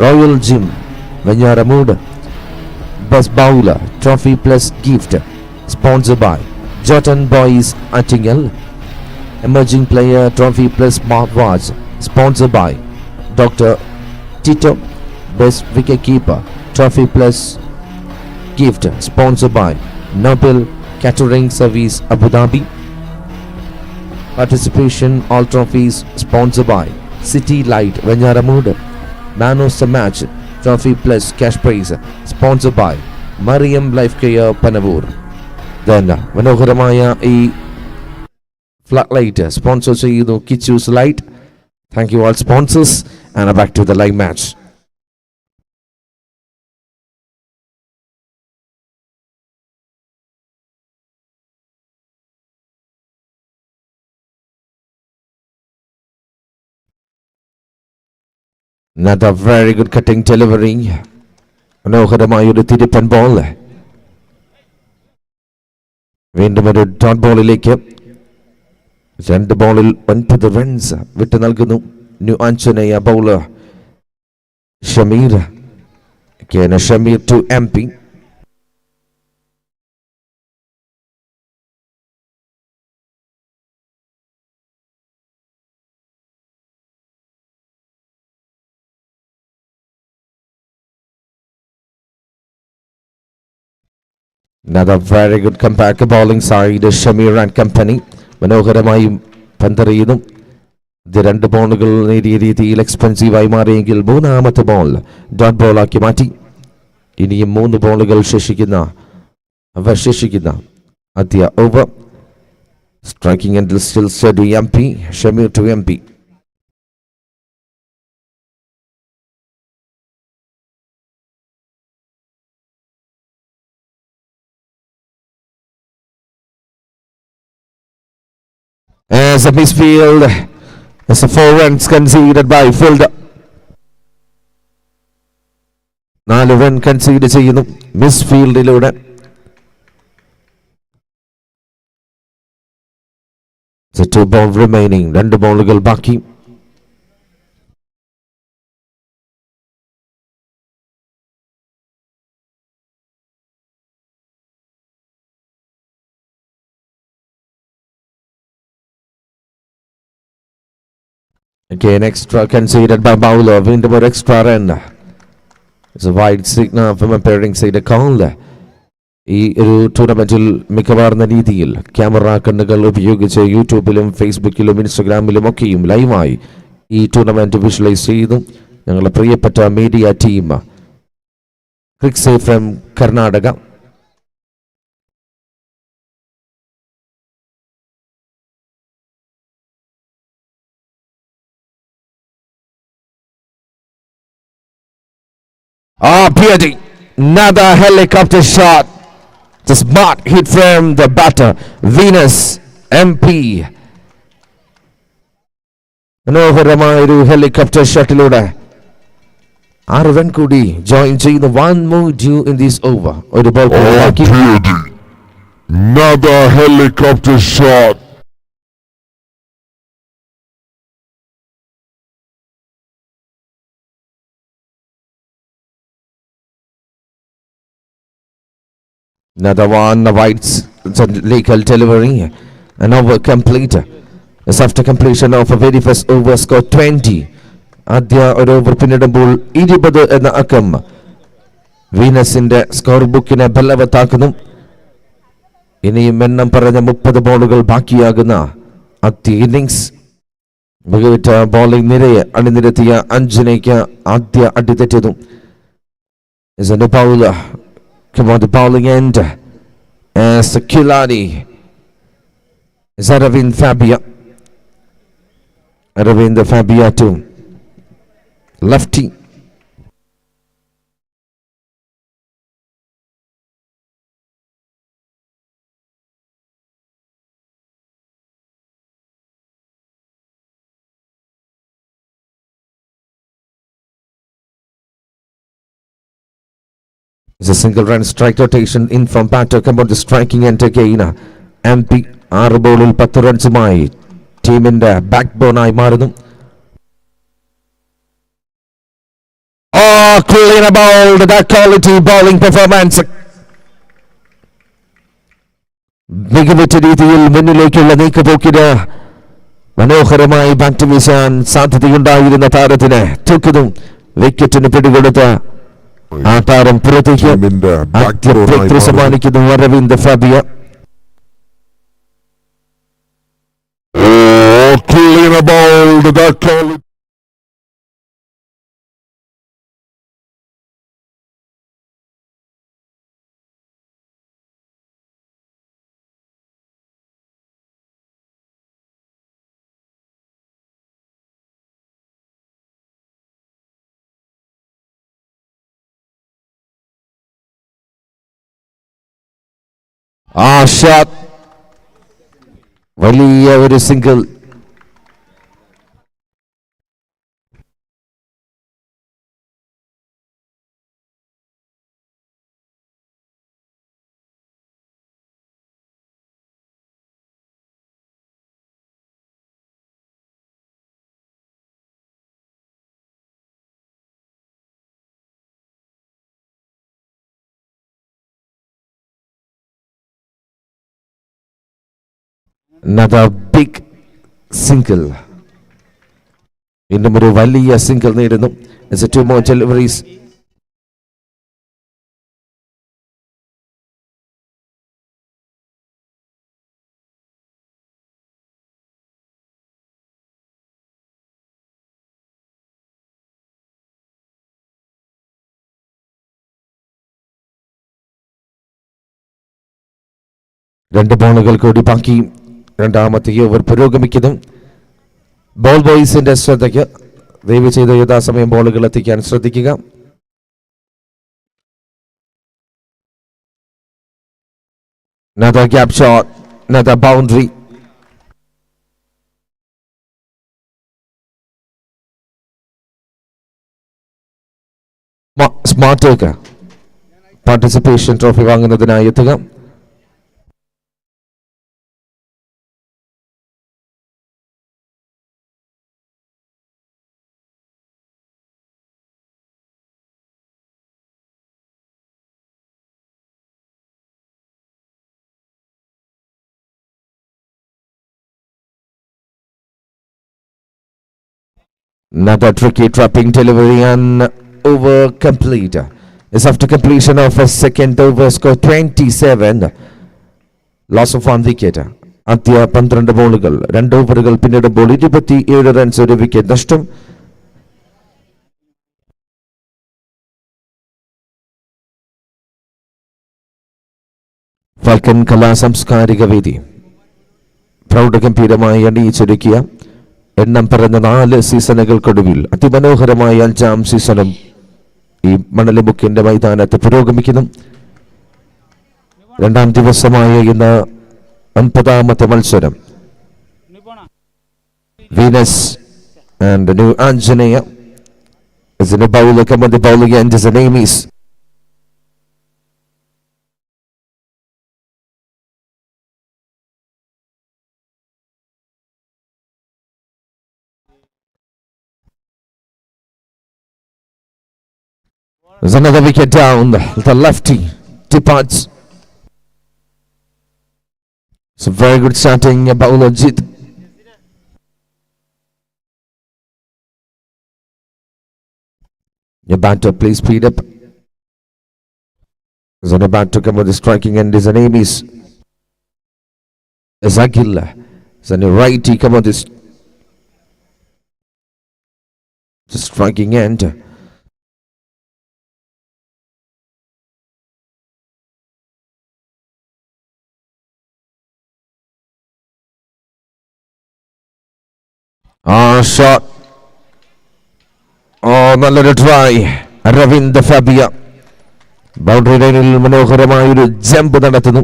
Royal Gym, Venyaramud. Best Bowler, Trophy Plus Gift, sponsored by Jotun Boys Attingal. Emerging Player, Trophy Plus Smartwatch, sponsored by Dr. Tito. Best Wicket Keeper, Trophy Plus Gift, sponsored by Noble Catering Service, Abu Dhabi. Participation, all trophies sponsored by City Light, Venyaramud. Man of the Match, Trophy Plus Cash Prize, sponsored by Mariam Life Care, Panavur. Then മനോഹരമായ ഈ flood light sponsor ചെയ്യുന്നു Kichus light. Thank you all sponsors and back to the live match. Another very good cutting delivery. മനോഹരമായ ഒരു തിരിപ്പൻ ball. വീണ്ടും ഒരു dot ബോളിലേക്ക് 2 ബോളിൽ 9 runs വിട്ടു നൽകുന്നു new Anjaneya bowler Shameer. Shameer to MP. Another very good comeback bowling side, Shamir and company. മനോഹരമായും പന്തെറിയുന്നു. ഇത് 2 ബോളുകൾ നേരിയ രീതിയിൽ എക്സ്പെൻസീവായി മാറിയെങ്കിൽ 3ാമത്തെ ബോൾ ഡോട്ട് ബോളാക്കി മാറ്റി. ഇനിയും 3 ബോളുകൾ അവശേഷിക്കുന്ന ആദ്യ ഓവർ. സ്ട്രൈക്കിംഗ് എൻഡിൽ still steady MP. Shameer to MP. As a misfield, as a 4 runs conceded by fielder. 4 run concede ചെയ്യുന്നു മിസ്ഫീൽഡിലൂടെ. So 2 balls remaining, 2 ബോളുകൾ ബാക്കി. Again extra conceded by bowler. വീണ്ടും ഒരു extra run. It's a wide signal from appearing side call. ഈ ഒരു ടൂർണമെന്റിൽ മികവാർന്ന രീതിയിൽ camera കണ്ണുകൾ ഉപയോഗിച്ച് യൂട്യൂബിലും ഫേസ്ബുക്കിലും ഇൻസ്റ്റഗ്രാമിലും ഒക്കെയും ലൈവായി ഈ ടൂർണമെന്റ് വിഷ്വലൈസ് ചെയ്തു ഞങ്ങളുടെ പ്രിയപ്പെട്ട media team Cricks FM Karnataka. Beauty. Another helicopter shot. The smart hit from the batter, Venus MP. മനോഹരമായ ഒരു ഹെലികോപ്റ്റർ ഷട്ടിലൂടെ 6 റൺ കൂടി ജോയിൻ ചെയ്യുന്നു. 1 more due in this over. ഒരു ബോൾ ബാക്കി. Another helicopter shot. Another one, the white legal delivery. An over complete. As after completion of a very first over, score 20. ആദ്യ ഒരു over പിന്നിടുമ്പോൾ 20 എന്ന അക്കം വീനസിന്റെ score ബുക്കിനെ ബലവത്താക്കുന്നു. ഇനിയും എണ്ണം പറഞ്ഞ 30 ബോളുകൾ ബാക്കിയാകുന്ന ആദ്യ ഇന്നിംഗ്സ്. മികവുറ്റ ബോളിംഗ് നിരയെ അണിനിരത്തിയ അഞ്ജനയ്ക്ക് ആദ്യ അടിതെറ്റുന്നു. Come on, the bowling end as Kilani. Is Aravind Fabia to lefty. It's a single run strike rotation in from batter. Come on, the striking end again. MP 6 ബോളിൽ 10 റൺസുമായി ടീമിന്റെ back ബോണായി മാറുന്നു. clean about that quality bowling performance. മികവുറ്റ രീതിയിൽ മുന്നിലേക്കുള്ള നീക്കുപോക്കിന് മനോഹരമായി bat വീശാൻ സാധ്യതയുണ്ടായിരുന്ന താരത്തിന് തൂക്കുന്നു. വിക്കറ്റിന് പിടികൊടുത്ത ആ താരം പുറത്തേക്ക് ആദ്യ സമ്മാനിക്കുന്നു Aravind Fabia. Clean about that quality. ആ ഷോട്ട് വലിയ ഒരു സിംഗിൾ. Another big single. ഇന്നും ഒരു വലിയ സിംഗിൾ നേടുന്നു. It's a 2 more deliveries. രണ്ട് ബോളുകൾ കൂടി ബാക്കി. രണ്ടാമത്തെ ഓവർ പുരോഗമിക്കുന്നു. ബോൾ ബോയ്സിന്റെ ശ്രദ്ധയ്ക്ക് ദയവ് ചെയ്ത് യഥാസമയം ബോളുകൾ എത്തിക്കാൻ ശ്രദ്ധിക്കുക. Another gap shot, another boundary. Smart participation trophy വാങ്ങുന്നതിനായി എത്തുക. Another tricky trapping delivery and over complete. It's after completion of a second over, score 27. Loss of 1 wicket. ആദ്യ 12 ബോളുകൾ 2 ഓവറുകൾ പിന്നിടുമ്പോൾ 27 റൺസ്, 1 വിക്കറ്റ് നഷ്ടം. ഫാൽക്കൺ കലാ സാംസ്കാരിക വേദി പ്രൗഢഗംഭീരമായി അണിയിച്ചൊരുക്കിയ എണ്ണം പറഞ്ഞ 4 സീസണുകൾക്കൊടുവിൽ അതിമനോഹരമായ 5ാം സീസണും ഈ മണലിമുക്കിന്റെ മൈതാനത്ത് പുരോഗമിക്കുന്നു. 2ാം ദിവസമായ ഇന്ന് 9ാമത്തെ മത്സരം. Venus and new Anjaneya is in a bowler, come on the ball again, his name is there's another wicket down. The lefty departs. It's a very good starting bowler Jit. Your batter, please speed up. There's an about to come with the striking end. His name is Zagilla. It's on the righty, come on this the striking end. Shot. നല്ലൊരു try. Aravind Fabia boundary ലൈനിൽ മനോഹരമായൊരു jump നടത്തുന്നു.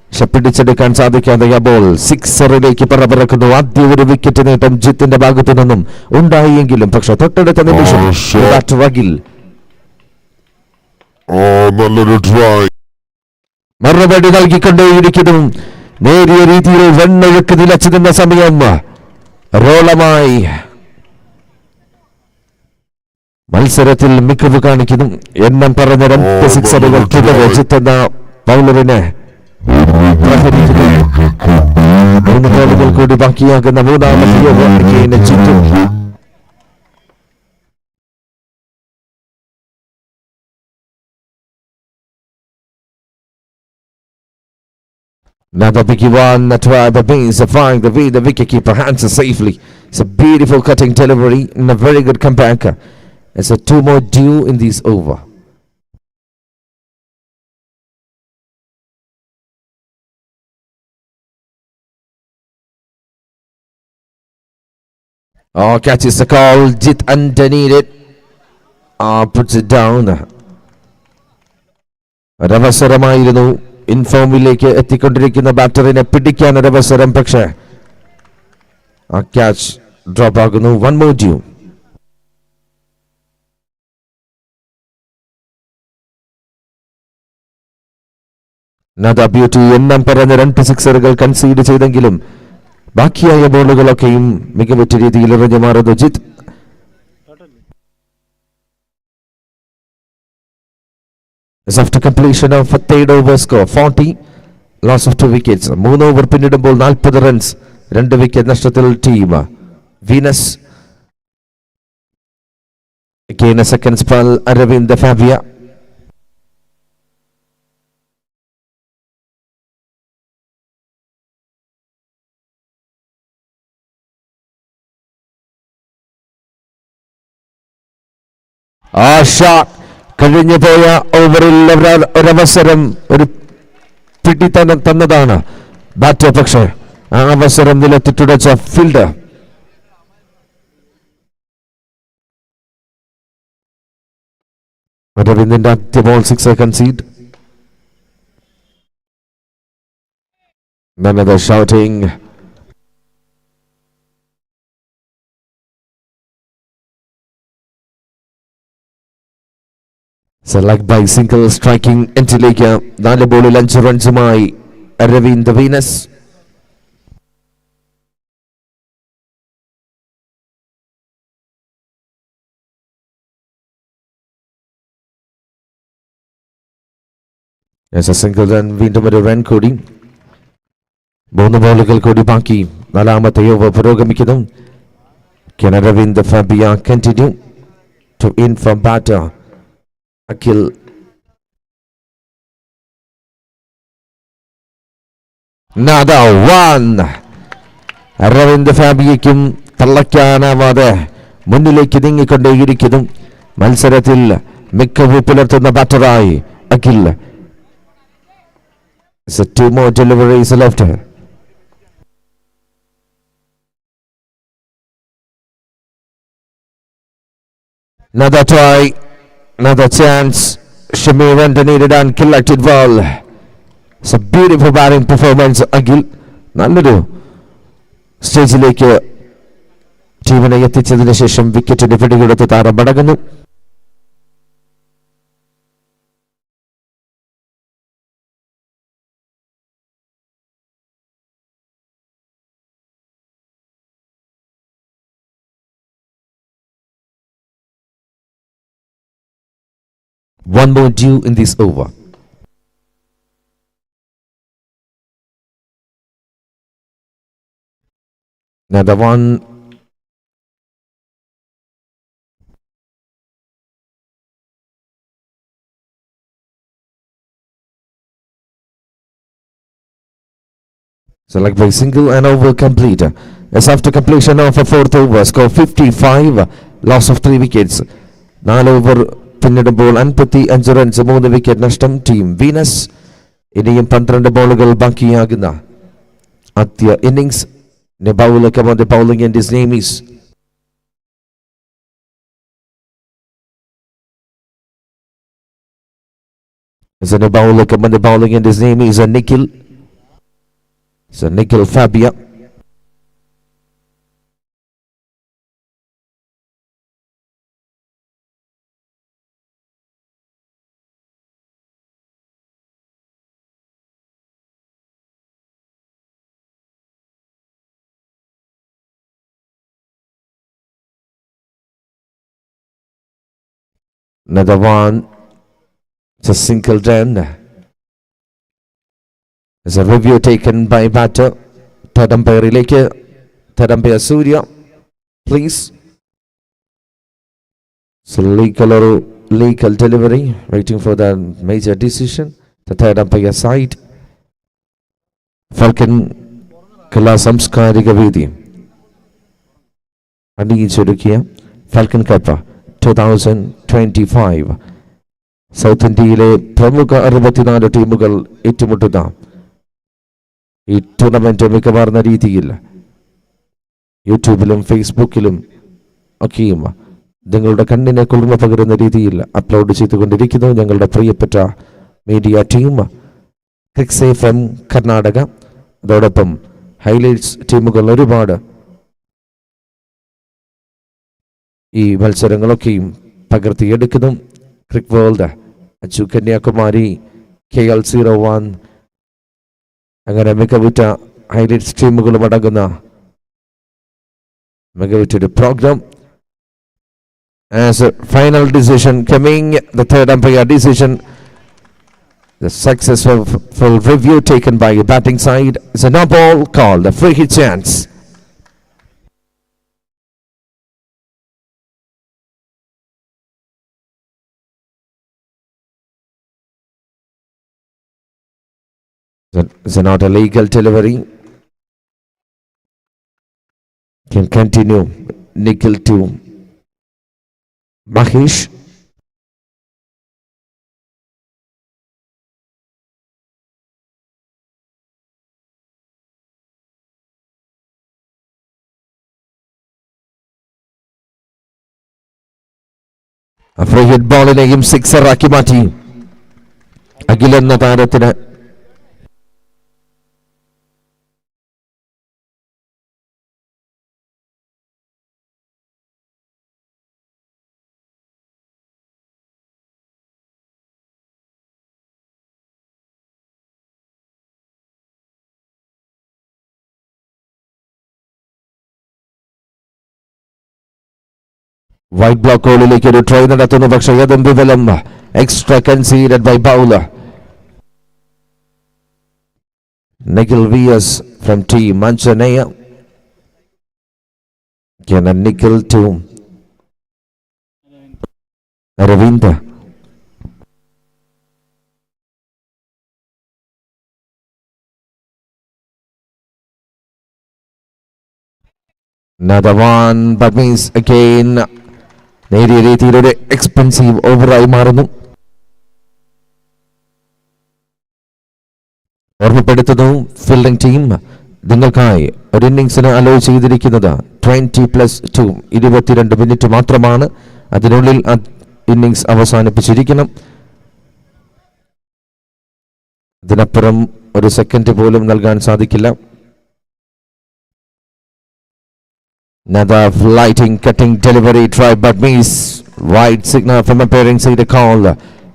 പക്ഷെ പിടിച്ചെടുക്കാൻ സാധിക്കാതെ ആ ball സിക്സറിലേക്ക് പറക്കുന്നു. ആദ്യ ഒരു വിക്കറ്റ് നേട്ടം ജിത്തിന്റെ ഭാഗത്തു നിന്നും ഉണ്ടായെങ്കിലും പക്ഷെ തൊട്ടടുത്ത നിമിഷം റഗിൽ മറുപടി നൽകിക്കൊണ്ടേയിരിക്കുന്നു. നേരിയ രീതിയിൽ വെണ്ണൊഴുക്ക് നിലച്ചു നിന്ന സമയം റോളമായി മത്സരത്തിൽ മികവ് കാണിക്കുന്നു. എണ്ണം പറഞ്ഞ 2 സിക്സറുകൾ രജിത്തെന്ന ബൗളറിനെ പ്രഹരിക്കുന്നു. 3 ബോളുകൾ കൂടി ബാക്കിയാകുന്ന മൂന്നാമത്തെ ഓവർ ചുറ്റും Another biggie one toward the base, flying the way the wicketkeeper hands it safely. It's a beautiful cutting delivery and a very good comeback. It's a 2 more due in this over. Oh, catches the call. Jit underneath it. Puts it down. ഒരവസരമായിരുന്നു ഇൻഫോമിലേക്ക് എത്തിക്കൊണ്ടിരിക്കുന്ന ബാറ്ററിനെ പിടിക്കാൻ ഒരവസരം, പക്ഷേ ആ catch drop ആകുന്നു. 1 more due. Another beauty. എണ്ണം പറഞ്ഞ 2 സിക്സറുകൾ concede ചെയ്തെങ്കിലും ബാക്കിയായ ബോളുകളൊക്കെയും മികവുറ്റ രീതിയിൽ എറിഞ്ഞു മാറുന്നു Jith. After completion of a third over score 40, loss of 2 wickets. 3 over പിന്നിടുമ്പോൾ 40 റൺസ്, 2 വിക്കറ്റ് നഷ്ടത്തിൽ team. Venus again a second spell. Aravind Fabia. ആ ഷോട്ട് കഴിഞ്ഞു പോയ ഓവറിൽ ഒരവസരം, ഒരു പിടി തന്നതാണ് ബാറ്റർ, പക്ഷേ ആ അവസരം നിലത്തിട്ടുടച്ച ഫീൽഡർ. അരവിന്ദിന്റെ ആദ്യ ball 6 concede. Another shouting. Select by single striking എൻഡിലേക്ക് 4 ബോളിൽ 5 റൺസുമായി അരവിന്ദ് വീനസ്. സിംഗിൾ റൺ, വീണ്ടും ഒരു റൺ കൂടി. 3 ബോളുകൾ കൂടി ബാക്കി. 4ാമത്തെ ഓവർ പുരോഗമിക്കുന്നു. Can Aravind Fabia continue to in from batter Akhil? Another one. Aravind ഫാബിയയ്ക്കും തള്ളയ്ക്കാനാവാതെ മുന്നിലേക്ക് നീങ്ങിക്കൊണ്ടേയിരിക്കുന്നു. മത്സരത്തിൽ മികവ് പുലർത്തുന്ന ബാറ്ററായി Akhil. 2 more deliveries left. Another try, another chance. Shamir underneath and collected well. It's a beautiful batting performance. Akhil നല്ലൊരു സ്റ്റേജിലേക്ക് ടീമിനെ എത്തിച്ചതിന് ശേഷം വിക്കറ്റിന് പിടികൊടുത്ത് താരം മടങ്ങുന്നു. One more due in this over. Another one. Select by single and over complete. As after completion of a 4th over, score 55, loss of 3 wickets. 4 over പിന്നിടുമ്പോൾ 55 runs, 3 wicket നഷ്ടം team Venus. ഇനിയും 12 ബോളുകൾ ബാക്കിയാകുന്ന ആദ്യ innings. Nebula come on the bowling and his name is Nebula come on the bowling and his name is Nikhil. Nikhil Fabia. Another one. It's a single run. There's a review taken by batter. Third umpire Ileke. Third umpire Surya. Please. So legal delivery. Waiting for the major decision. The third umpire side. Falcon കലാ സാംസ്കാരിക വേദി അണിയിച്ചൊരുക്കിയ falcon cup 2025 south ഇന്ത്യയിലെ പ്രമുഖ 64 ടീമുകൾ ഏറ്റുമുട്ടുന്ന ഈ tournament മികവാർന്ന രീതിയിൽ യൂട്യൂബിലും ഫേസ്ബുക്കിലും ഒക്കെയും നിങ്ങളുടെ കണ്ണിനെ കുളിർമ പകരുന്ന രീതിയിൽ അപ്ലോഡ് ചെയ്തുകൊണ്ടിരിക്കുന്നു ഞങ്ങളുടെ പ്രിയപ്പെട്ട media team Cricks FM Karnataka. അതോടൊപ്പം ഹൈലൈറ്റ്സ് ടീമുകൾ ഒരുപാട് ഈ മത്സരങ്ങളൊക്കെയും പകർത്തിയെടുക്കുന്നു. Cric world, Achu Kanyakumari, KL01 അങ്ങനെ മികവുറ്റ ഹൈലൈറ്റ്സ് ടീമുകളും അടങ്ങുന്ന മികവുറ്റൊരു programme. As a final decision coming, the third umpire decision, the successful review taken by a batting side is a no ball called a free hit chance. It's not a legal delivery. Can continue. Nickel to Mahesh. A free hit ബോളിനെയും sixer ആക്കി മാറ്റി അഖിൽ എന്ന താരത്തിന്. White block ഹോളിലേക്ക് ഒരു try നടത്തുന്നു, പക്ഷേ ഏതും വിഫലം. Extra conceded bye bowler Nikhil VS from team Manchaneya. Can a Nikhil to Ravinda. Another one, but means again നേരിയ രീതിയിലൊരു എക്സ്പെൻസീവ് ഓവറായി മാറുന്നു. ഓർമ്മപ്പെടുത്തുന്നു ഫീൽഡിംഗ് ടീം നിങ്ങൾക്കായി ഒരു ഇന്നിംഗ്സിന് അലോ ചെയ്തിരിക്കുന്നത് 20+2 22 മിനിറ്റ് മാത്രമാണ്. അതിനുള്ളിൽ ഇന്നിംഗ്സ് അവസാനിപ്പിച്ചിരിക്കണം. അതിനപ്പുറം ഒരു സെക്കൻഡ് പോലും നൽകാൻ സാധിക്കില്ല. Another flighting cutting delivery try but miss. Wide signal from appearing side call.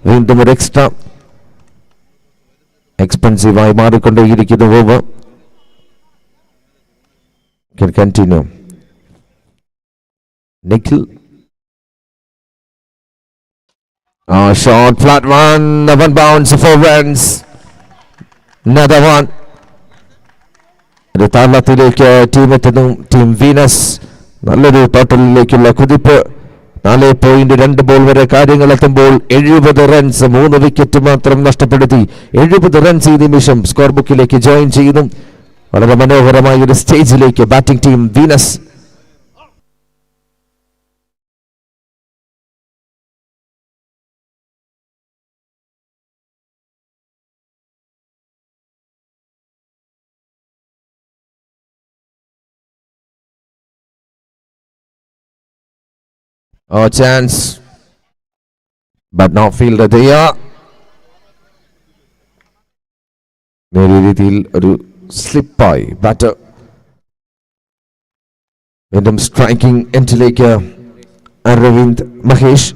വീണ്ടും ഒരു എക്സ്ട്രാ എക്സ്പെൻസീവായി മാറിക്കൊണ്ടേയിരിക്കുന്നു over. Can continue. Nikhil. Short flat one. One bounce for runs. Another one. ഒരു താളത്തിലേക്ക് ടീം എത്തുന്നു. ടീം വീനസ് നല്ലൊരു ടോട്ടലിലേക്കുള്ള കുതിപ്പ്. 4.2 ബോൾ വരെ കാര്യങ്ങൾ എത്തുമ്പോൾ 70 റൺസ്, 3 വിക്കറ്റ് മാത്രം നഷ്ടപ്പെടുത്തി 70 റൺസ് ഈ നിമിഷം സ്കോർ ബുക്കിലേക്ക് ജോയിൻ ചെയ്യുന്നു. വളരെ മനോഹരമായ ഒരു സ്റ്റേജിലേക്ക് batting team Venus. Chance, but now fielder there. നേരിയ രീതിയിൽ ഒരു സ്ലിപ്പായി ബാറ്റർ. വീണ്ടും സ്ട്രൈക്കിംഗ് എൻഡിലേക്ക് Aravind Mahesh.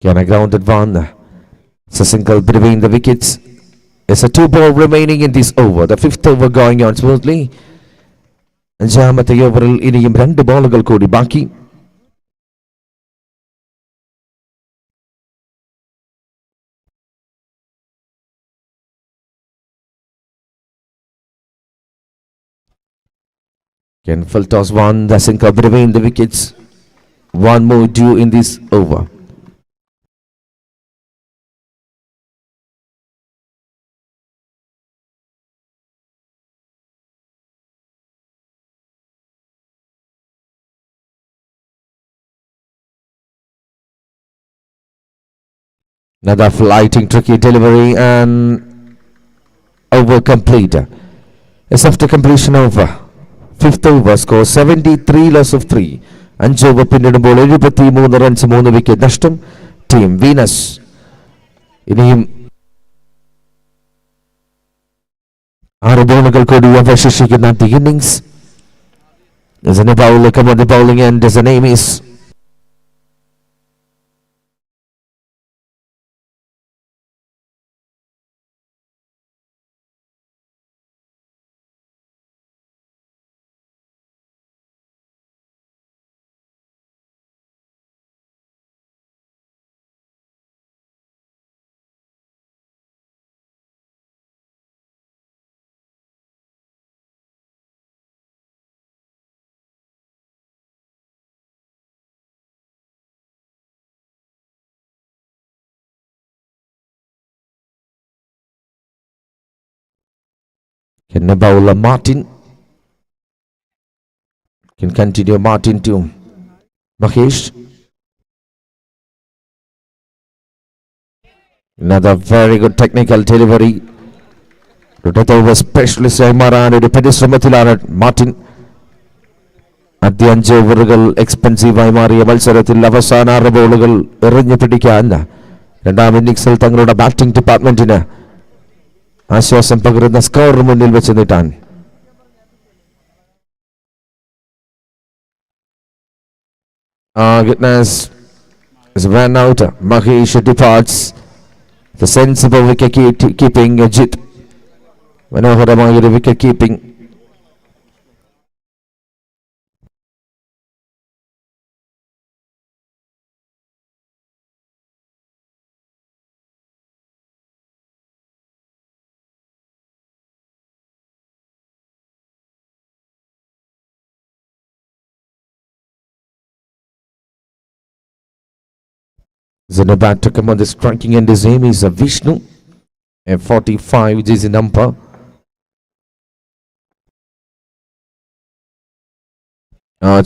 Can a grounded one? It's a single between the wickets. It's a 2 ball remaining in this over. The fifth over going on smoothly. അഞ്ചാമത്തെ ഓവറിൽ ഇനിയും 2 ബോളുകൾ കൂടി ബാക്കി. Can full toss one, the sinker between the wickets. One more due in this over. Another flighting tricky delivery and over complete. It's after completion over. Fifth over score 73 loss of 3. 5 over പിന്നിടുമ്പോൾ 73 runs 3 wicket നഷ്ടം. Team Venus ഇനിയും 6 ബോളുകൾ കൂടി അവശേഷിക്കുന്ന the innings. There's a bowler come on the bowling end. His name is can bowler Martin. Can continue Martin to Mahesh. Another very good technical delivery. Over specialist ആയി മാറാൻ ഒരു പരിശ്രമത്തിലാണ് Martin. ആദ്യ 5 ഓവറുകൾ എക്സ്പെൻസീവായി മാറിയ മത്സരത്തിൽ അവസാന 6 ബോളുകൾ എറിഞ്ഞു പിടിക്കാൻ രണ്ടാം ഇന്നിംഗ്സിൽ തങ്ങളുടെ ബാറ്റിംഗ് ഡിപ്പാർട്ട്മെന്റിന് ആശ്വാസം പകരുന്ന സ്കോർ മുന്നിൽ വെച്ച് നീട്ടാൻ. Goodness is ran out. Mahesh departs. The sensible wicket keeping Ajit. മനോഹരമായ wicket keeping. Back to come on the striking end. His name is Vishnu. F45 is the number.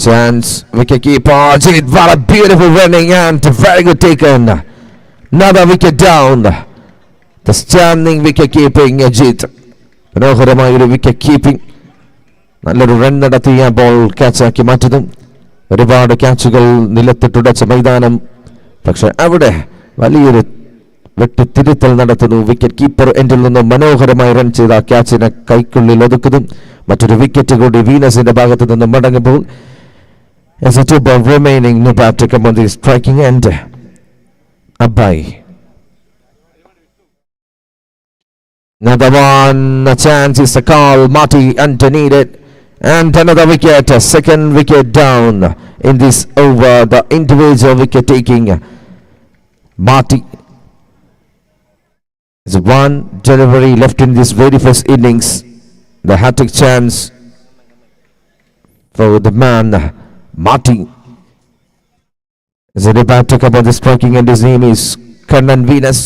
Chance wicket keeper Ajit. What a beautiful running and very good taken. Another wicket down. The standing wicket keeping Ajit. മനോഹരമായ ഒരു wicket keeping. നല്ലൊരു run നടത്തിയ ball ക്യാച്ചാക്കി മാറ്റുന്നു. ഒരുപാട് ക്യാച്ചുകൾ നിലത്തിട്ടുടച്ച മൈതാനം. പക്ഷെ അവിടെ വലിയൊരു വെട്ടിത്തിരുത്തൽ നടത്തുന്നു. വിക്കറ്റ് കീപ്പർ എൻഡിൽ നിന്നും മനോഹരമായി റൺ ചെയ്ത ക്യാച്ചിനെ കൈക്കുള്ളിൽ ഒതുക്കുന്നു. മറ്റൊരു വിക്കറ്റ് കൂടി വീനസിന്റെ ഭാഗത്ത് നിന്നും മടങ്ങുമ്പോൾ as a 2 ball remaining, no back to come on the striking end. Abai. Another one, a chance is a call. Marty underneath it. And another wicket, a second wicket down in this over. The individual wicket taking Marty. There's one delivery left in this very first innings. The hat-trick chance for the man Marty. Is it about to come on the striking and his name is Kannan Venus.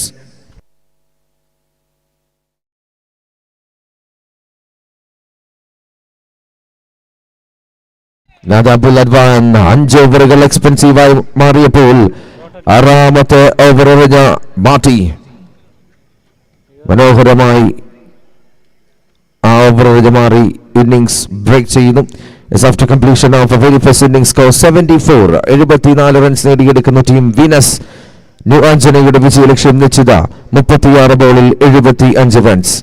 Nadabul Advan 5 ഓവറുകൾ എക്സ്പെൻസീവായി മാറിയപ്പോൾ 6ാമത്തെ over എറിഞ്ഞ മാർട്ടി മനോഹരമായി ആ over എറിഞ്ഞ് മാറി innings break ചെയ്യുന്നു. After completion of a very first innings score 74 74 runs നേടിയെടുക്കുന്ന team Venus. New ആഞ്ജനയുടെ വിജയലക്ഷ്യം നിശ്ചിത 36 ബോളിൽ 75 runs.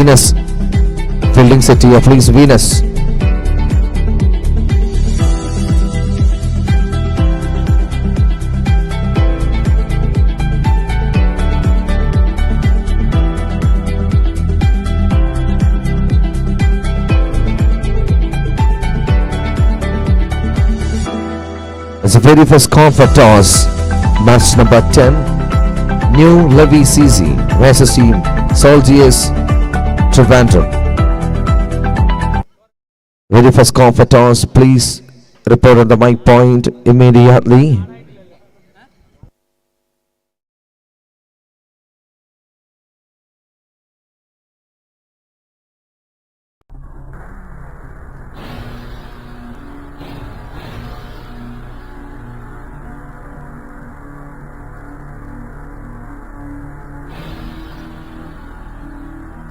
Venus. Fielding set here, please, Venus. It's the very first comfort toss, match number 10. New Levy CZ versus team Soldiers Trivandrum. Very first comfort toss, please report on the mic point immediately.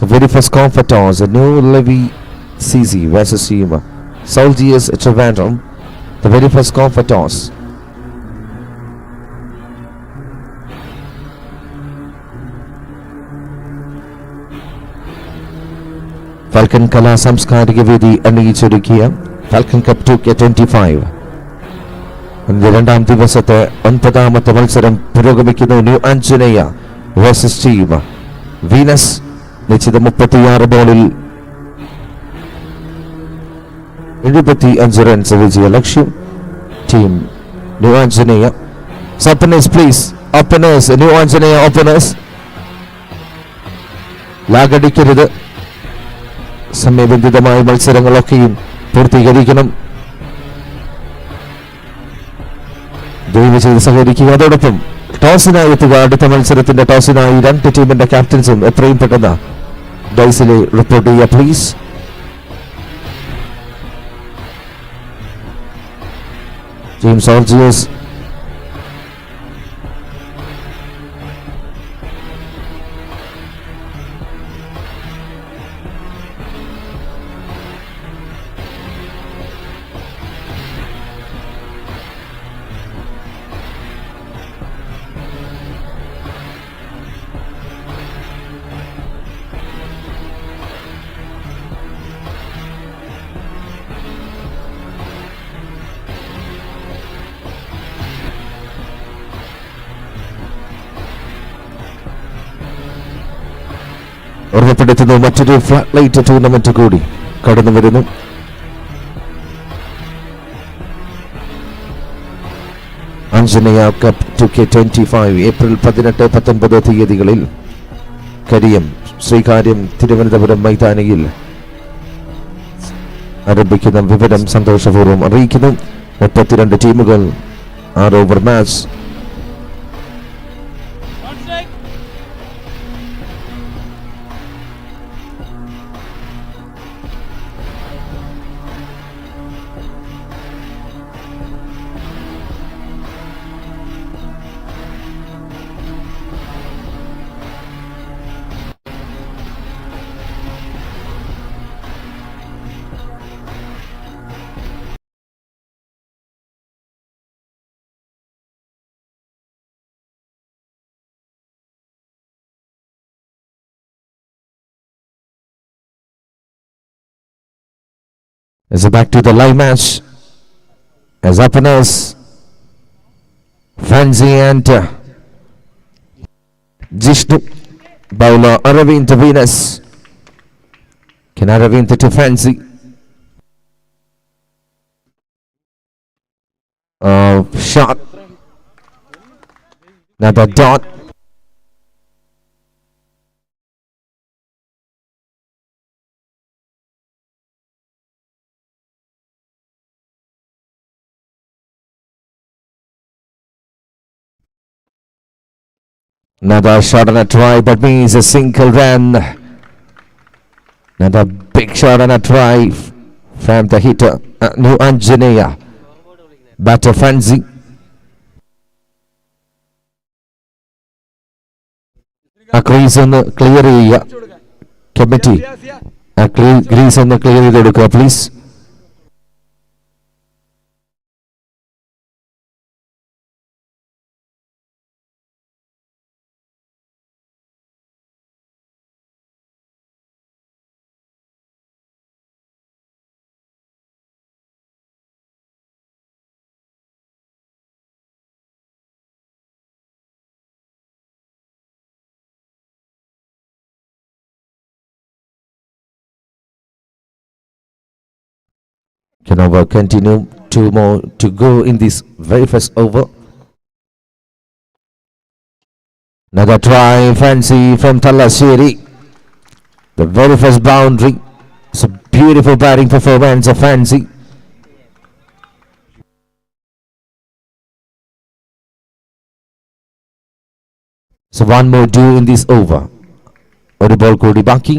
The very first comfort toss, a new Levy CZ versus team Soldiers Trivandrum. The very first comfort toss. Falcon കലാ സാംസ്കാരിക വേദി അണിയിച്ചൊരുക്കിയ falcon cup 2K25 രണ്ടാം ദിവസത്തെ 9ാമത്തെ മത്സരം പുരോഗമിക്കുന്നു. New Anjaneya versus team Venus. നിശ്ചിത 36 ബോളിൽ 75 റൺസ് വിജയ ലക്ഷ്യം. Team new Anjaneya. Openers please, openers, new Anjaneya openers ലാഗടിക്കരുത്. സമയബന്ധിതമായ മത്സരങ്ങളൊക്കെയും പൂർത്തീകരിക്കണം. ദയവ് ചെയ്ത് സഹകരിക്കുക. അതോടൊപ്പം ടോസിനായി എത്തുക. അടുത്ത മത്സരത്തിന്റെ ടോസിനായി രണ്ട് ടീമിന്റെ ക്യാപ്റ്റൻസും എത്രയും പെട്ടെന്ന് ഡൈസിലെ റിപ്പോർട്ട് ചെയ്യുക പ്ലീസ്. ടീം സോൾജിയേഴ്സ് ഓർമ്മപ്പെടുത്തുന്നു, മറ്റൊരു ഫ്ലാറ്റ് ലൈറ്റ് ടൂർണമെന്റ് കൂടി കടന്നു വരുന്നു. ആഞ്ജനേയ കപ്പ് 2K25 ഏപ്രിൽ 18-19 തീയതികളിൽ കരിയം ശ്രീകാര്യം തിരുവനന്തപുരം മൈതാനിയിൽ ആരംഭിക്കുന്ന വിവരം സന്തോഷപൂർവ്വം അറിയിക്കുന്നു. 32 ടീമുകൾ 6 over match. Is back to the live match as openers Fancy and Jishnu. Bowler Aravind Venus. Can Aravind to Fancy? Shot. Another dot. Another shot and a try, but means a single run. Another big shot and a try from the hitter, New Anjaneya. Batter Fancy. A crease on the clear area. Committee. A crease on the clear area, please. Can over continue 2 more to go in this very first over. Another try, Fancy from Thalassery. The very first boundary. It's a beautiful batting performance of Fancy. So one more due in this over. ഒരു ball കൂടി ബാക്കി.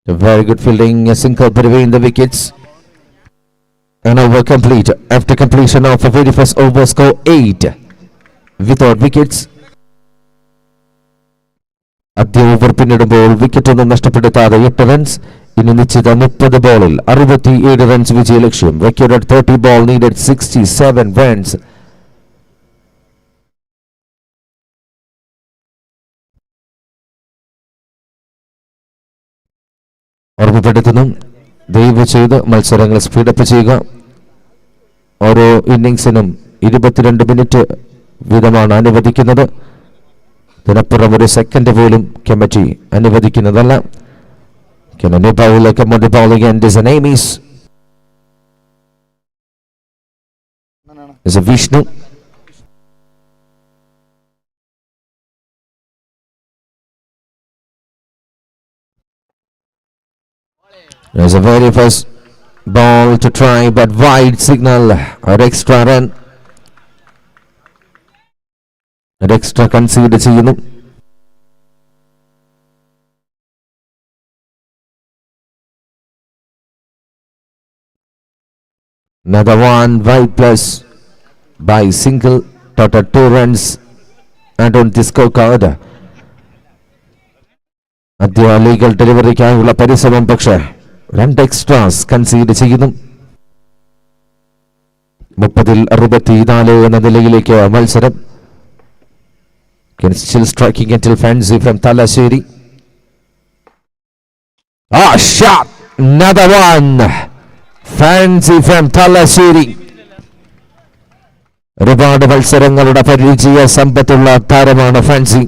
A very good fielding, a single between the wickets. An over complete. After completion of a very first over, score 8 without wickets. ആദ്യ over പിന്നിടുമ്പോൾ wicket ഒന്നും നഷ്ടപ്പെടുത്താതെ 8 runs. ഇനി നിശ്ചിത 30 ബോളിൽ 67 runs വിജയലക്ഷ്യം. Recorded 30 ball needed 67 runs. ഓർമ്മപ്പെടുത്തുന്നു, ദയവ് ചെയ്ത് മത്സരങ്ങൾ സ്പീഡപ്പ് ചെയ്യുക. ഓരോ ഇന്നിംഗ്സിനും 22 മിനിറ്റ് വീതമാണ് അനുവദിക്കുന്നത്. ഇതിനപ്പുറം ഒരു സെക്കൻഡ് പോലും committee അനുവദിക്കുന്നതല്ല. Can a new bowler come on the ball again? There's an Amis. There's a Vishnu. There's a very first ball to try, but wide signal or extra run. An extra concede ചെയ്യുന്നു. Another one wide plus by single, total 2 runs and on the scorecard. ആദ്യ legal ഡെലിവറിക്കായുള്ള പരിശ്രമം, പക്ഷേ 2 extras concede ചെയ്യുന്നു. 30-ൽ 64 എന്ന നിലയിലേക്ക് മത്സരം. Still striking until Fancy from Thalassery. Shot! Another one! Fancy from Thalassery. ഒരുപാട് മത്സരങ്ങളുടെ പരിചയ സമ്പത്തുള്ള താരമാണ് ഫാൻസി.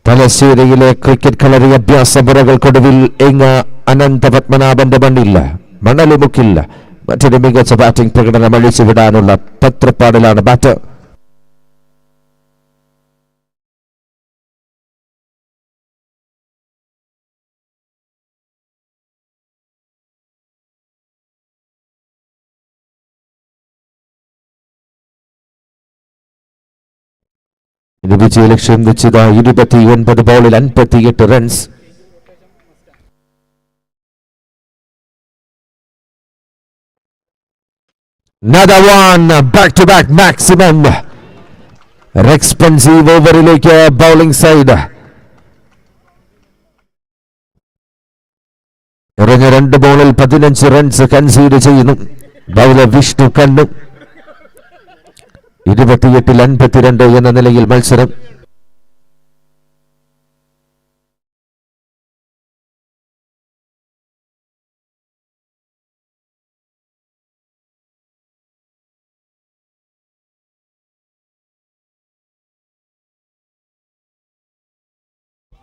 തലശ്ശേരിയിലെ ക്രിക്കറ്റ് കളരി അഭ്യാസമുറകൾക്കൊടുവിൽ അനന്തപത്മനാഭന്റെ മണ്ണില്ല, മണലുമുക്കില്ല. മറ്റൊരു മികച്ച ബാറ്റിംഗ് പ്രകടനം അഴിച്ചുവിടാനുള്ള തത്രപ്പാടിലാണ് ബാറ്റർ. ഇനി വിജയലക്ഷ്യം നിശ്ചിത 29 ബോളിൽ 58 runs. Another one, back to back maximum. Expensive ഓവറിലേക്ക് ബൗളിംഗ് സൈഡ്. എറിഞ്ഞ 2 ബോളിൽ 15 റൺസ് കൺസീഡ് ചെയ്യുന്നു. ബൗളർ വിഷ്ണു കണ്ണു. 28-ൽ 52 എന്ന നിലയിൽ മത്സരം.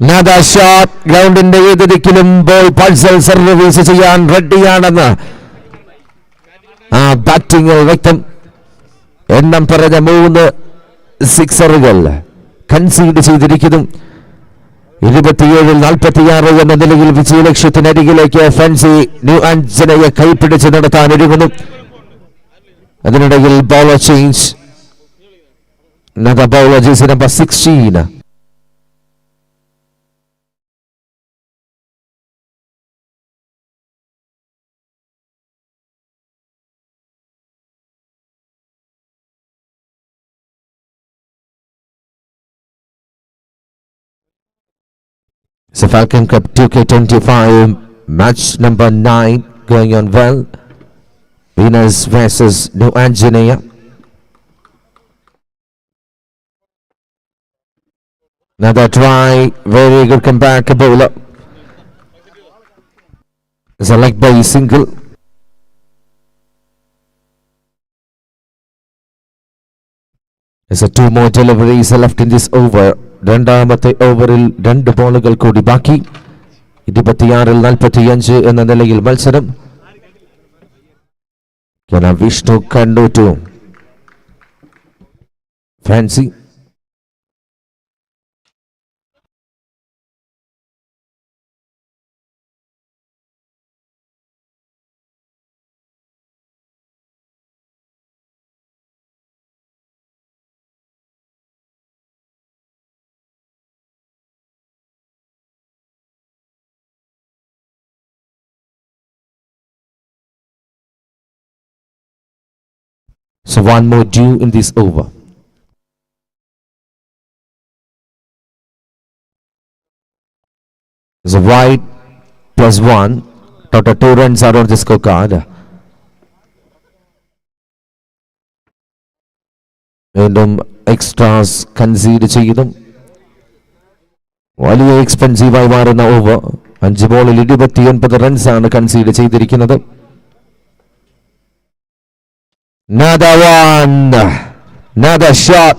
Another shot, ഗ്രൗണ്ടിന്റെ ഏത് ദിക്കിലും ബോൾ പൾസൽ സർവീസ് ചെയ്യാൻ റെഡിയാണെന്ന് ആ ബാറ്റിംഗിൽ വ്യക്തം. എണ്ണം പറഞ്ഞ 3 സിക്സറുകൾ കൺസീഡ് ചെയ്തിരിക്കുന്നു. 27-ൽ 46 എന്ന നിലയിൽ വിജയലക്ഷ്യത്തിനരികിലേക്ക് ഫാൻസി ന്യൂ ആഞ്ചനയെ കൈപ്പിടിച്ച് നടത്താൻ ഒരുങ്ങുന്നു. അതിനിടയിൽ bowler change. Another bowler, jersey number 16. So Falcon Cup 2K25 match number 9 going on well. Venus versus New Anjanea. Another try, very good comeback bowler. It's a leg by single. There's a 2 more deliveries left in this over. രണ്ടാമത്തെ ഓവറിൽ 2 ബോളുകൾ കൂടി ബാക്കി. 26-45 എന്ന നിലയിൽ മത്സരം. വിഷ്ണു കണ്ടു to fancy. So 1 more due in this over. There's a wide +1. Total 2 runs are on the scorecard. വീണ്ടും extras concede ചെയ്തും വലിയ എക്സ്പെൻസീവായി മാറുന്ന ഓവർ. 5 ബോളിൽ 29 റൺസാണ് കൺസീഡ് ചെയ്തിരിക്കുന്നത്. Another one, another shot.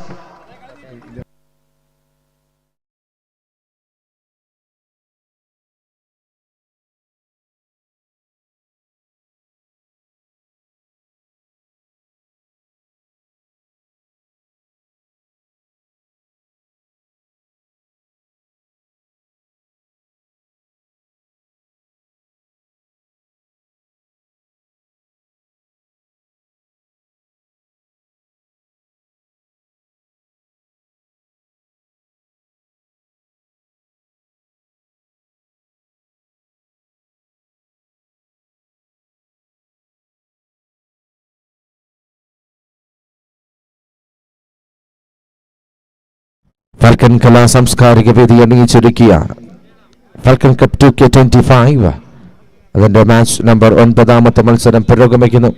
Falcon കലാ സാംസ്കാരിക വേദി അണിയിച്ചൊരുക്കിയ ഫാൽക്കൺ കപ്പ് 2K25 അതിന്റെ മാച്ച് നമ്പർ 9 മത്സരം പുരോഗമിക്കുന്നു.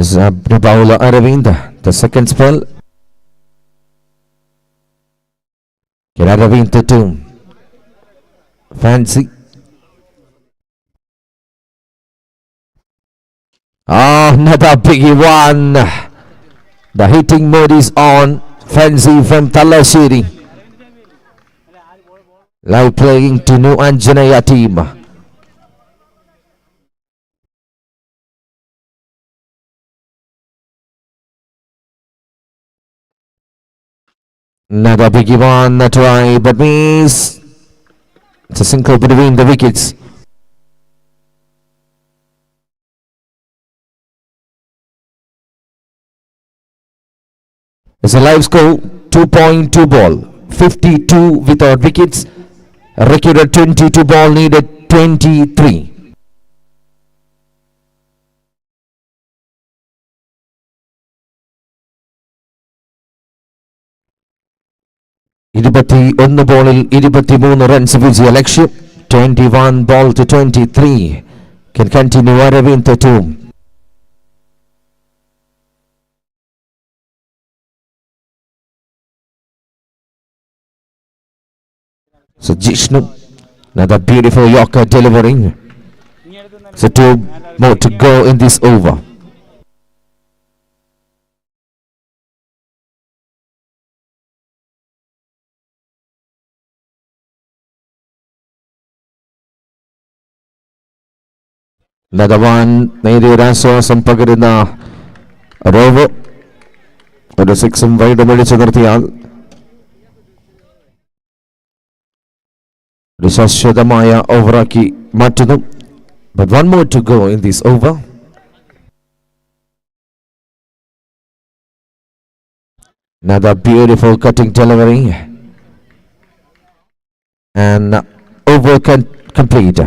Is Paula Aravind, the second spell. Aravind to Fancy. Another biggie one. The hitting mode is on. Fancy from Talashiri. Live playing to New Anjanaya team. Another biggie one, a try, but miss. It's a single between the wickets. It's a live score, 2.2 ball, 52 without wickets. Recorded 22 ball, needed 23. ഒന്ന് ബോളിൽ 23 runs വിജയ ലക്ഷ്യം. 21 ball to 23. Can continue Aravind to 2. So Jishnu, another beautiful Yorker delivering. So 2 more to go in this over. Another one, നേരിയ ഒരാശ്വാസം പകരുന്ന row. ഒരു 6 wide മേടിച്ചു നിർത്തിയാൽ ഒരു ശാശ്വതമായ ഓവറാക്കി മാറ്റുന്നു. But one more to go in this over. Another beautiful cutting delivery. And over complete.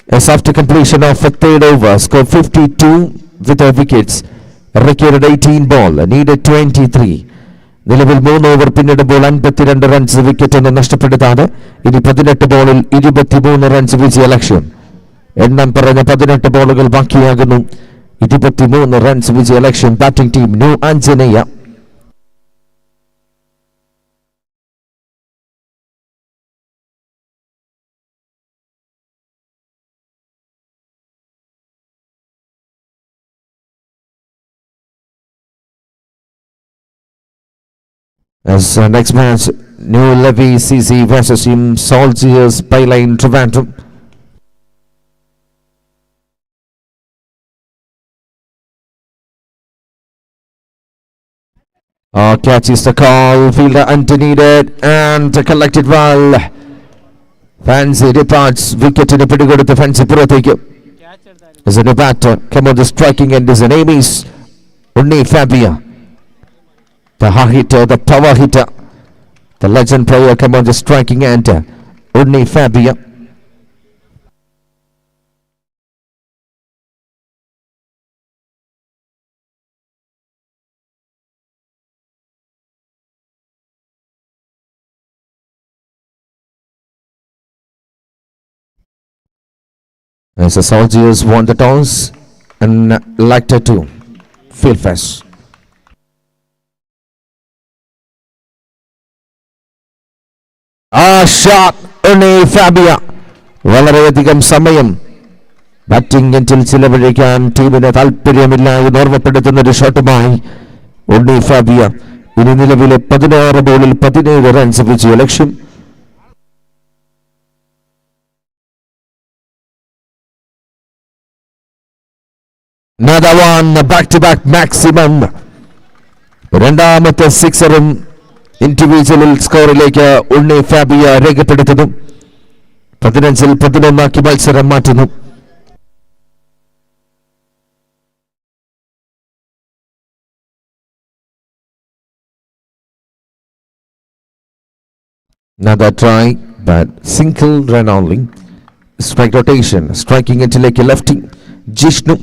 As after completion of a third over, score 52 without wickets, required 18 ball, needed 23. നിലവിൽ 3 over പിന്നിടുമ്പോൾ 52 runs wicket ഒന്നും നഷ്ടപ്പെടുത്താതെ ഇനി 18 ബോളിൽ 23 runs വിജയ ലക്ഷ്യം. എണ്ണം പറഞ്ഞ 18 ബോളുകൾ ബാക്കിയാകുന്നു. 23 runs വിജയ ലക്ഷ്യം. Batting team new Anjaneya. As next match, New Levy CC versus Team Soldiers Byline Trivandrum. Catches the call, fielder underneeded and collected well. Fancy departs, wicket in a pretty good defensive puratthekku. As a new batter, come on the striking end, his name is Unni Fabia. The hard hitter, the power hitter, the legend player, come on the striking end, Unni Fabia. As the Soldiers won the toss and liked to field first. Shot Unni Fabia. വളരെയധികം സമയം batting എൻഡിൽ ചിലവഴിക്കാൻ ടീമിന് താല്പര്യമില്ല എന്ന് ഓർമ്മപ്പെടുത്തുന്ന ഒരു ഷോട്ടുമായി ഉണ്ണി Fabia. ഇനി നിലവിലെ 16 ബോളിൽ 17 റൺസ് വിജയ ലക്ഷ്യം. Another one, back to back maximum. രണ്ടാമത്തെ സിക്സറും ഇൻഡിവിജ്വൽ സ്കോറിലേക്ക് ഉണ്ണി ഫാബിയ രേഖപ്പെടുത്തുന്നു. 15-ൽ 11 മത്സരം മാറ്റുന്നു. Another try, but single run only. Strike rotation, striking എൻഡിലേക്ക് ലെഫ്റ്റി ജിഷ്ണു.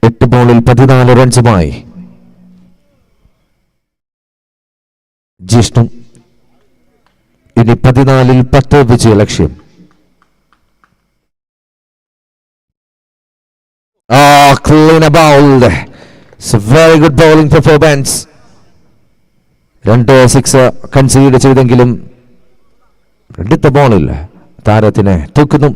8 ബോളിൽ 14 റൺസുമായി ജിഷ്ണു. ഇനി 14-ൽ 10 വിജയ ലക്ഷ്യം. Clean bowled. It's a very good bowling performance. 2 six concede ചെയ്തെങ്കിലും 2ത്തെ ബോളിൽ താരത്തിനെ തൂക്കുന്നു.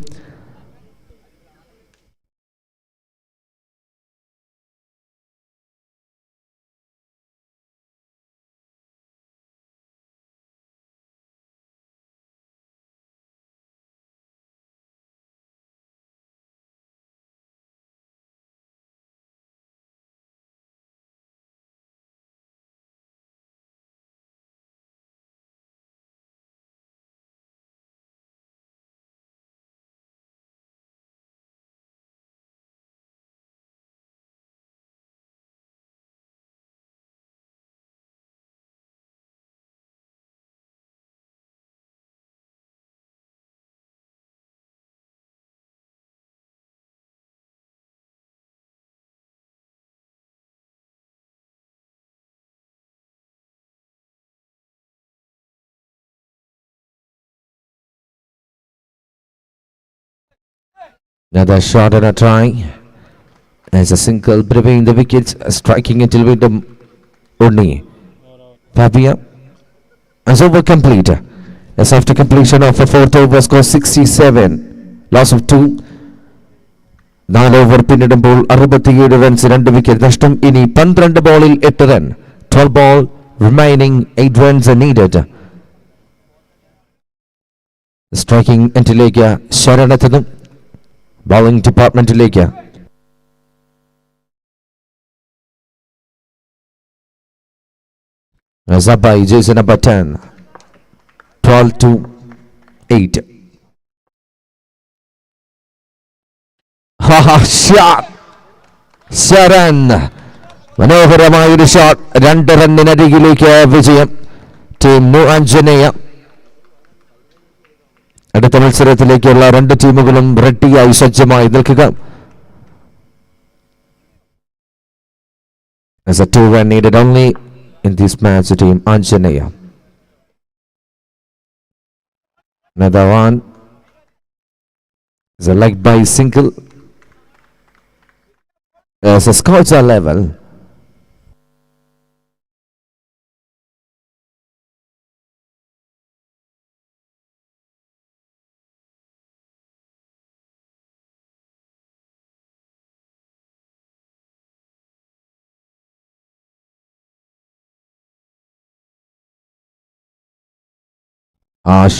Another shot and a try. As a single between the wickets, striking until വീണ്ടും ഉണ്ണി Fabia. As over complete. As after completion of a 4th over, score 67. Loss of 2. 4 over പിന്നിടുമ്പോൾ 67 runs 2 wicket നഷ്ടം. ഇനി 12 ബോളിൽ 8 run. 12 ball remaining, 8 runs are needed. Striking എൻഡിലേക്ക് ശരണെത്തുന്നു. Bowling ഡിപ്പാർട്ട്മെന്റിലേക്ക് Zabai, jersey number 10. 12-8. Shot. Sharan മനോഹരമായൊരു shot. 2 റണ്ണിനരികിലേക്ക് വിജയം. ടീം ന്യൂ ആഞ്ജനേയ അടുത്ത മത്സരത്തിലേക്കുള്ള രണ്ട് ടീമുകളും റെഡിയായി സജ്ജമായി നിൽക്കുക. As a 2-run needed only in this match, the team Anjaneya. Another one is a leg by single. As the scores are level.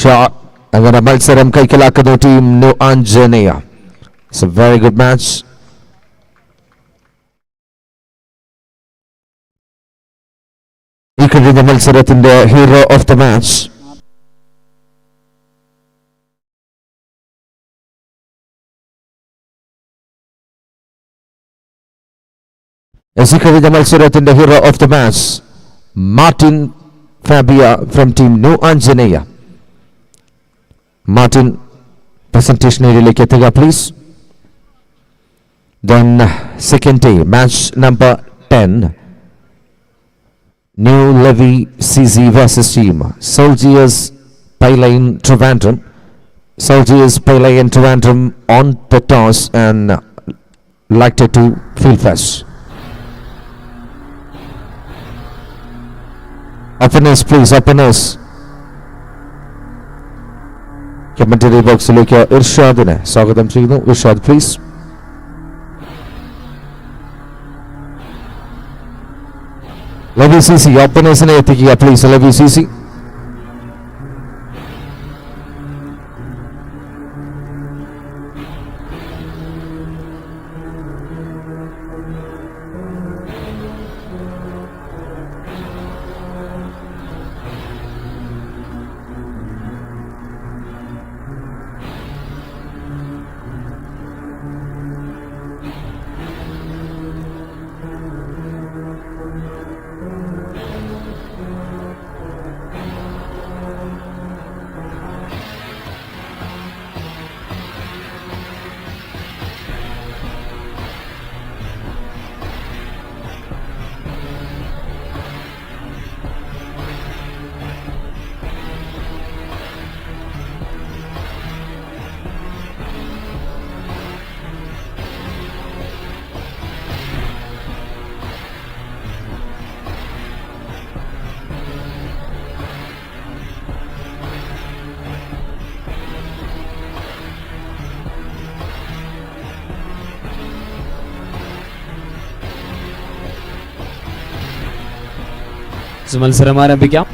Shot അങ്ങനെ മത്സരം കൈക്കലാക്കുന്ന team new Anjaneya. It's a very good match. ഈ കഴിഞ്ഞ മത്സരത്തിന്റെ hero of the match കഴിഞ്ഞ മത്സരത്തിന്റെ hero of the match Martin Fabia from team new Anjaneya. Martin presentation ഏരിയയിലേക്ക് എത്തുക please. Then second day, match number 10, New Levy CZ versus team Soldiers Pylane Trivandrum. Soldiers Pylane Trivandrum on the toss and liked to field first. Openers please, openers. Commentary ബോക്സിലേക്ക് ഇർഷാദിനെ സ്വാഗതം ചെയ്യുന്നു. Irshad please. Lavi C C ഓപ്പണേഴ്സിനെ എത്തിക്കുക please. Lavi C C. മത്സരം ആരംഭിക്കാം.